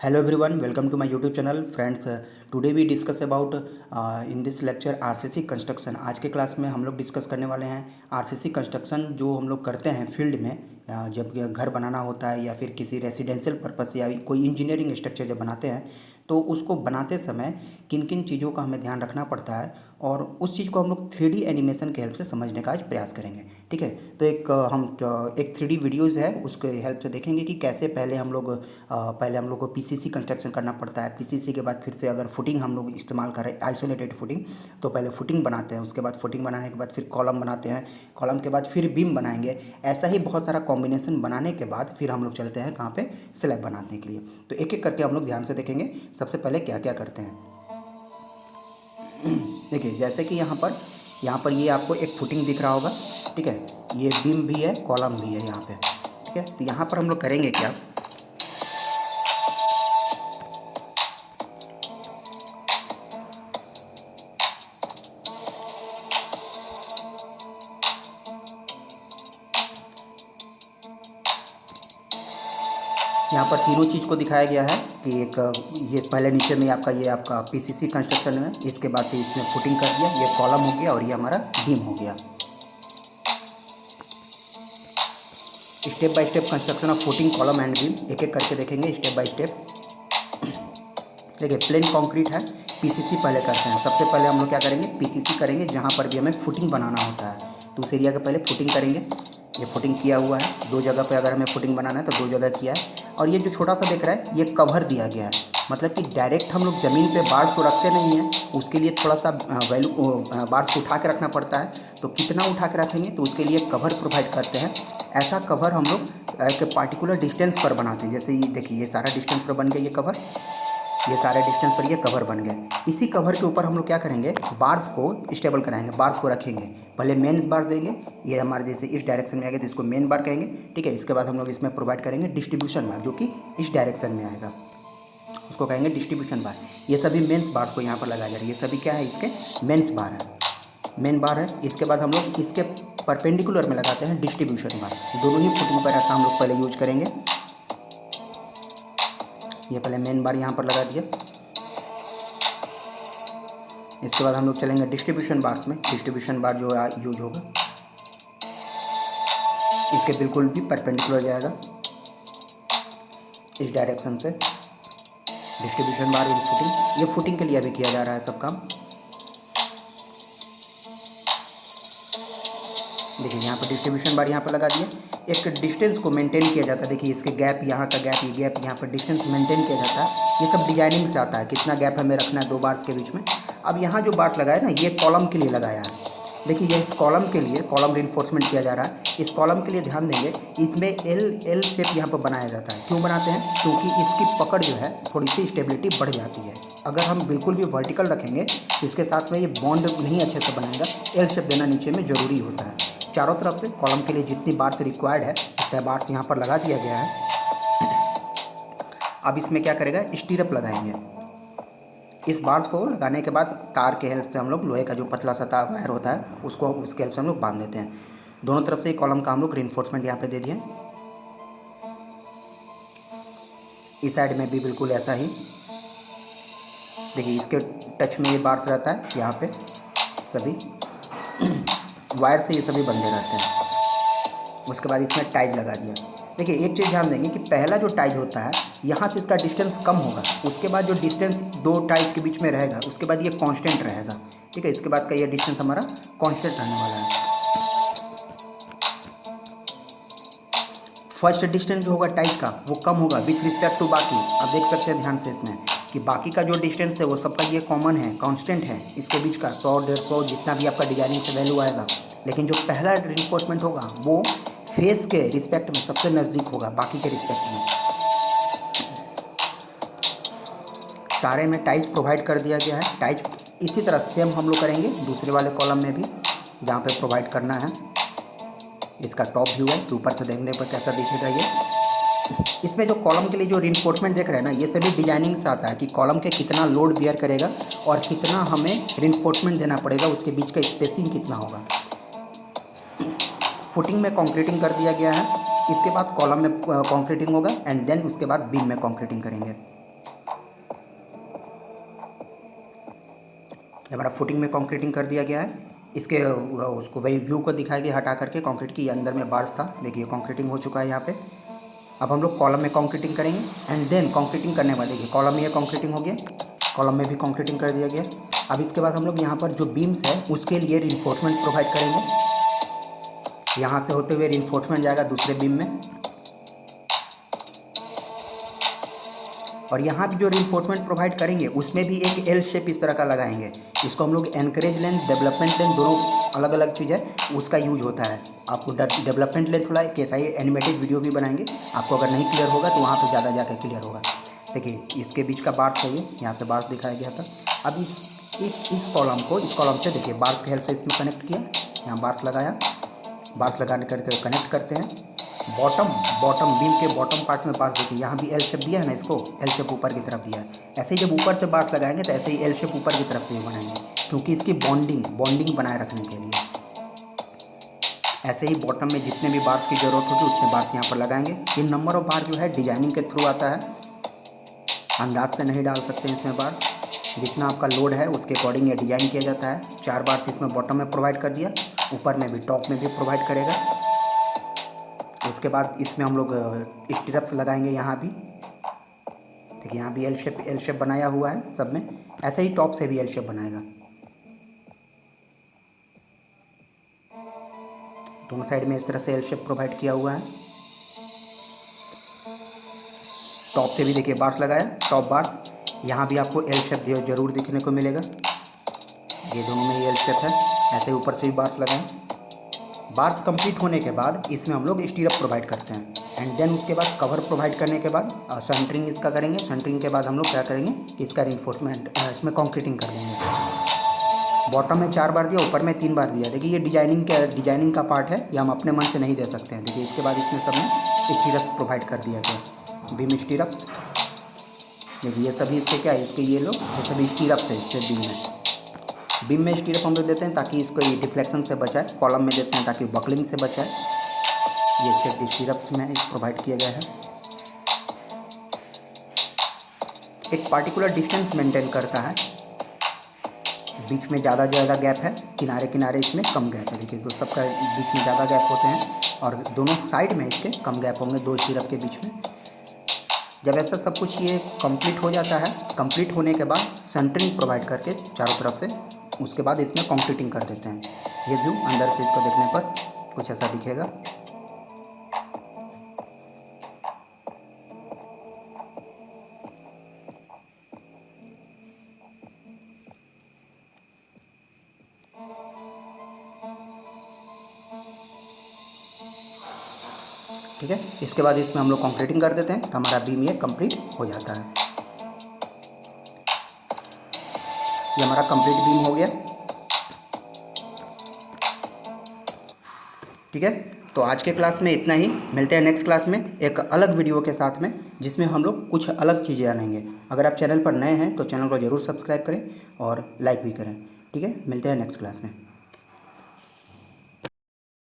Hello everyone, welcome to my YouTube channel. Friends, today we discuss about in this lecture RCC construction. आज के class में हम लोग discuss करने वाले हैं आरसीसी कंस्ट्रक्शन जो हम लोग करते हैं फील्ड में, जब घर बनाना होता है या फिर किसी रेसिडेंशियल पर्पस या कोई इंजीनियरिंग स्ट्रक्चर जब बनाते हैं तो उसको बनाते समय किन किन चीज़ों का हमें ध्यान रखना पड़ता है और उस चीज़ को हम लोग 3D एनिमेशन के हेल्प से समझने का आज प्रयास करेंगे। ठीक है, तो एक 3D वीडियोज़ है, उसके हेल्प से देखेंगे कि कैसे पहले हम लोग को पीसीसी कंस्ट्रक्शन करना पड़ता है। पीसीसी के बाद फिर से अगर फुटिंग हम लोग इस्तेमाल करें, आइसोलेटेड फुटिंग, तो पहले फुटिंग बनाते हैं, उसके बाद फुटिंग बनाने के बाद फिर कॉलम बनाते हैं, कॉलम के बाद फिर बीम बनाएंगे। ऐसा ही बहुत सारा कॉम्बिनेशन बनाने के बाद फिर हम लोग चलते हैं कहाँ पे, स्लैब बनाने के लिए। तो एक एक करके हम लोग ध्यान से देखेंगे सबसे पहले क्या क्या करते हैं। देखिए, जैसे कि यहाँ पर ये आपको एक फुटिंग दिख रहा होगा। ठीक है, ये बीम भी है, कॉलम भी है यहाँ पे। ठीक है, तो यहाँ पर हम लोग करेंगे क्या, यहाँ पर तीनों चीज़ को दिखाया गया है कि एक ये पहले नीचे में आपका पीसीसी कंस्ट्रक्शन है, इसके बाद से इसमें फुटिंग कर दिया, ये कॉलम हो गया और ये हमारा बीम हो गया। Step by step construction of footing, column and beam एक एक करके देखेंगे स्टेप बाय स्टेप। देखिए, प्लेन कंक्रीट है, पीसीसी पहले करते हैं। सबसे पहले हम लोग क्या करेंगे, पीसीसी करेंगे। जहाँ पर भी हमें फुटिंग बनाना होता है तो उस एरिया के पहले फुटिंग करेंगे। ये फुटिंग किया हुआ है, दो जगह पे अगर हमें फुटिंग बनाना है तो दो जगह किया है। और ये जो छोटा सा दिख रहा है ये कवर दिया गया है, मतलब कि डायरेक्ट हम लोग ज़मीन पे बार्स को रखते नहीं हैं, उसके लिए थोड़ा सा बार्स को उठा के रखना पड़ता है। तो कितना उठा के रखेंगे, तो उसके लिए कवर प्रोवाइड करते हैं। ऐसा कवर हम लोग एक पार्टिकुलर डिस्टेंस पर बनाते हैं। जैसे ये देखिए, ये सारा डिस्टेंस पर बन गया ये कवर, ये सारे डिस्टेंस पर ये कवर बन गए। इसी कवर के ऊपर हम लोग क्या करेंगे, बार्स को स्टेबल कराएंगे, बार्स को रखेंगे। पहले मेन बार देंगे, ये हमारे जैसे इस डायरेक्शन में आएगा तो इसको मेन बार कहेंगे। ठीक है, इसके बाद हम लोग इसमें प्रोवाइड करेंगे डिस्ट्रीब्यूशन बार, जो कि इस डायरेक्शन में आएगा, उसको कहेंगे डिस्ट्रीब्यूशन बार। ये सभी मेन्स बार को यहाँ पर लगाया जा रहा है, ये सभी क्या है, इसके मेन्स बार है, मेन बार है। इसके बाद हम लोग इसके परपेंडिकुलर में लगाते हैं डिस्ट्रीब्यूशन बार। दोनों ही फुटिंग पर ऐसा हम लोग पहले यूज करेंगे। ये पहले मेन बार यहाँ पर लगा दिया, इसके बाद हम लोग चलेंगे डिस्ट्रीब्यूशन बार्स में। डिस्ट्रीब्यूशन बार जो यूज होगा इसके बिल्कुल भी परपेंडिकुलर जाएगा इस डायरेक्शन से। डिस्ट्रीब्यूशन बार इन फुटिंग, ये फुटिंग के लिए अभी किया जा रहा है सब काम। देखिए, यहाँ पर डिस्ट्रीब्यूशन बार यहाँ पर लगा दिया। एक डिस्टेंस को मेंटेन किया जाता है। देखिए, इसके गैप, यहाँ का गैप, ये गैप, यहाँ पर डिस्टेंस मेंटेन किया जाता है। ये सब डिजाइनिंग से आता है, कितना गैप हमें रखना है दो बार्स के बीच में। अब यहाँ जो बार्स लगाया ना, ये कॉलम के लिए लगाया है। देखिए, ये इस कॉलम के लिए कॉलम रिइंफोर्समेंट किया जा रहा है। इस कॉलम के लिए ध्यान देंगे, इसमें एल शेप यहाँ पर बनाया जाता है। क्यों बनाते हैं, क्योंकि इसकी पकड़ जो है थोड़ी सी स्टेबिलिटी बढ़ जाती है। अगर हम बिल्कुल भी वर्टिकल रखेंगे तो इसके साथ में ये बॉन्ड नहीं अच्छे से बनाएगा। एल शेप देना नीचे में ज़रूरी होता है। चारों तरफ से कॉलम के लिए जितनी बार्स रिक्वायर्ड है उतना बार्स यहाँ पर लगा दिया गया है। अब इसमें क्या करेगा, स्टीरअप लगाएंगे। इस बार्स को लगाने के बाद तार के हेल्प से हम लोग, लोहे का जो पतला सा तार वायर होता है उसको, उसके हेल्प से हम लोग बांध देते हैं। दोनों तरफ से कॉलम का हम लोग रिइंफोर्समेंट यहाँ पे दे दिए। इस साइड में भी बिल्कुल ऐसा ही। देखिए, इसके टच में ये बार्स रहता है, यहाँ पे सभी वायर से ये सभी बंधे रहते हैं। उसके बाद इसमें टाइज लगा दिया। देखिए, एक चीज़ ध्यान देंगे कि पहला जो टाइज होता है यहाँ से इसका डिस्टेंस कम होगा, उसके बाद जो डिस्टेंस दो टाइज के बीच में रहेगा उसके बाद ये कांस्टेंट रहेगा। ठीक है, इसके बाद का ये डिस्टेंस हमारा कांस्टेंट रहने वाला है। फर्स्ट डिस्टेंस जो होगा टाइज का वो कम होगा विथ रिस्पेक्ट टू बाकी। आप देख सकते हैं ध्यान से इसमें कि बाकी का जो डिस्टेंस है वो सबका ये कॉमन है, कांस्टेंट है इसके बीच का, 100 150 जितना भी आपका डिजाइनिंग से वैल्यू आएगा। लेकिन जो पहला रिइंफोर्समेंट होगा वो फेस के रिस्पेक्ट में सबसे नज़दीक होगा, बाकी के रिस्पेक्ट में। सारे में टाइज प्रोवाइड कर दिया गया है। टाइज इसी तरह सेम हम लोग करेंगे दूसरे वाले कॉलम में भी, जहाँ पे प्रोवाइड करना है। इसका टॉप व्यू है, ऊपर से देखने पर कैसा दिखेगा ये। इसमें जो कॉलम के लिए जो रिइंफोर्समेंट देख रहे हैं ना, ये सभी डिजाइनिंग से आता है कि कॉलम के कितना लोड बियर करेगा और कितना हमें रिइंफोर्समेंट देना पड़ेगा, उसके बीच का स्पेसिंग कितना होगा। फुटिंग में कंक्रीटिंग कर दिया गया है, इसके बाद कॉलम में कंक्रीटिंग होगा एंड देन उसके बाद बीम में कंक्रीटिंग करेंगे। हमारा फुटिंग में कंक्रीटिंग कर दिया गया है। इसके उसको वही व्यू को दिखाया गया हटा करके कंक्रीट की, अंदर में बार्स था, देखिए कंक्रीटिंग हो चुका है यहाँ पे। अब हम लोग कॉलम में कंक्रीटिंग करेंगे एंड देन कंक्रीटिंग करने वाले, देखिए कॉलम में ये कंक्रीटिंग हो गया, कॉलम में भी कंक्रीटिंग कर दिया गया। अब इसके बाद हम लोग यहाँ पर जो बीम्स है उसके लिए रिइंफोर्समेंट प्रोवाइड करेंगे। यहाँ से होते हुए रिइंफोर्समेंट जाएगा दूसरे बीम में, और यहाँ भी जो रिइंफोर्समेंट प्रोवाइड करेंगे उसमें भी एक एल शेप इस तरह का लगाएंगे। इसको हम लोग एनकरेज लेंथ, डेवलपमेंट लेंथ, दोनों अलग अलग चीज़ है, उसका यूज होता है। आपको डेवलपमेंट लेंथ थोड़ा कैसा ही एनिमेटेड वीडियो भी बनाएंगे, आपको अगर नहीं क्लियर होगा तो वहाँ पर ज़्यादा जाकर क्लियर होगा। देखिए इसके बीच का बार्स है, ये यहाँ से बार्स दिखाया गया था। अब इस कॉलम से देखिए बार्स की हेल्प से इसमें कनेक्ट किया, यहाँ बार्स लगाया, बार्स लगाने करके कनेक्ट करते हैं। बॉटम बीम के बॉटम पार्ट में बार्स देखिए, यहाँ भी एल शेप दिया है ना, इसको एल शेप ऊपर की तरफ दिया है। ऐसे ही जब ऊपर से बार्स लगाएंगे तो ऐसे ही एल शेप ऊपर की तरफ से ही बनाएंगे, क्योंकि इसकी बॉन्डिंग बनाए रखने के लिए। ऐसे ही बॉटम में जितने भी बार्स की ज़रूरत होगी उतने बार्स यहाँ पर लगाएंगे। ये नंबर ऑफ बार जो है डिजाइनिंग के थ्रू आता है, अंदाज से नहीं डाल सकते हैं इसमें बार्स। जितना आपका लोड है उसके अकॉर्डिंग ये डिजाइन किया जाता है। 4 बार्स इसमें बॉटम में प्रोवाइड कर दिया, ऊपर में भी टॉप में भी प्रोवाइड करेगा। उसके बाद इसमें हम लोग स्टिरप्स लगाएंगे, यहाँ भी देखिए, यहाँ भी एल शेप बनाया हुआ है सब में। ऐसे ही टॉप से भी एल शेप बनाएगा, दोनों साइड में इस तरह से एल शेप प्रोवाइड किया हुआ है। टॉप से भी देखिए बार्स लगाया, टॉप बार्स, यहाँ भी आपको एल शेप जरूर दिखने को मिलेगा। ये दोनों में एल शेप है, ऐसे ऊपर से भी बार्स लगाएं। बार्स कंप्लीट होने के बाद इसमें हम लोग स्टीरअप प्रोवाइड करते हैं एंड देन उसके बाद कवर प्रोवाइड करने के बाद सेंटरिंग इसका करेंगे। सेंटरिंग के बाद हम लोग क्या करेंगे कि इसका रिइंफोर्समेंट, इसमें कंक्रीटिंग कर देंगे। बॉटम में 4 बार दिया, ऊपर में 3 बार दिया। देखिए ये डिजाइनिंग का पार्ट है, ये हम अपने मन से नहीं दे सकते हैं। देखिए इसके बाद इसमें सब में स्टीरअप्स प्रोवाइड कर दिया गया, बीम स्टीरअप्स। देखिए ये सभी इसके क्या है, इसके ये सभी स्टीरअप्स है इसके बीम में। बीम में स्टीरअप हम लोग देते हैं ताकि इसको ये डिफ्लेक्शन से बचाए, कॉलम में देते हैं ताकि बकलिंग से बचाए। ये स्टीरअप्स में प्रोवाइड किया गया है। एक पार्टिकुलर डिस्टेंस मेंटेन करता है, बीच में ज़्यादा गैप है, किनारे इसमें कम गैप है। देखिए तो सबका बीच में ज़्यादा गैप होते हैं और दोनों साइड में इसके कम गैप होंगे, 2 स्टीरअप के बीच में। जब ऐसा सब कुछ ये कंप्लीट हो जाता है, कंप्लीट होने के बाद सेंटरिंग प्रोवाइड करके चारों तरफ से, उसके बाद इसमें कंक्रीटिंग कर देते हैं। ये व्यू अंदर से इसको देखने पर कुछ ऐसा दिखेगा। ठीक है, इसके बाद इसमें हम लोग कंक्रीटिंग कर देते हैं तो हमारा बीम ये कंप्लीट हो जाता है। ये हमारा कंप्लीट बीम हो गया। ठीक है, तो आज के क्लास में इतना ही। मिलते हैं नेक्स्ट क्लास में एक अलग वीडियो के साथ में, जिसमें हम लोग कुछ अलग चीज़ें जानेंगे। अगर आप चैनल पर नए हैं तो चैनल को ज़रूर सब्सक्राइब करें और लाइक भी करें। ठीक है, मिलते हैं नेक्स्ट क्लास में।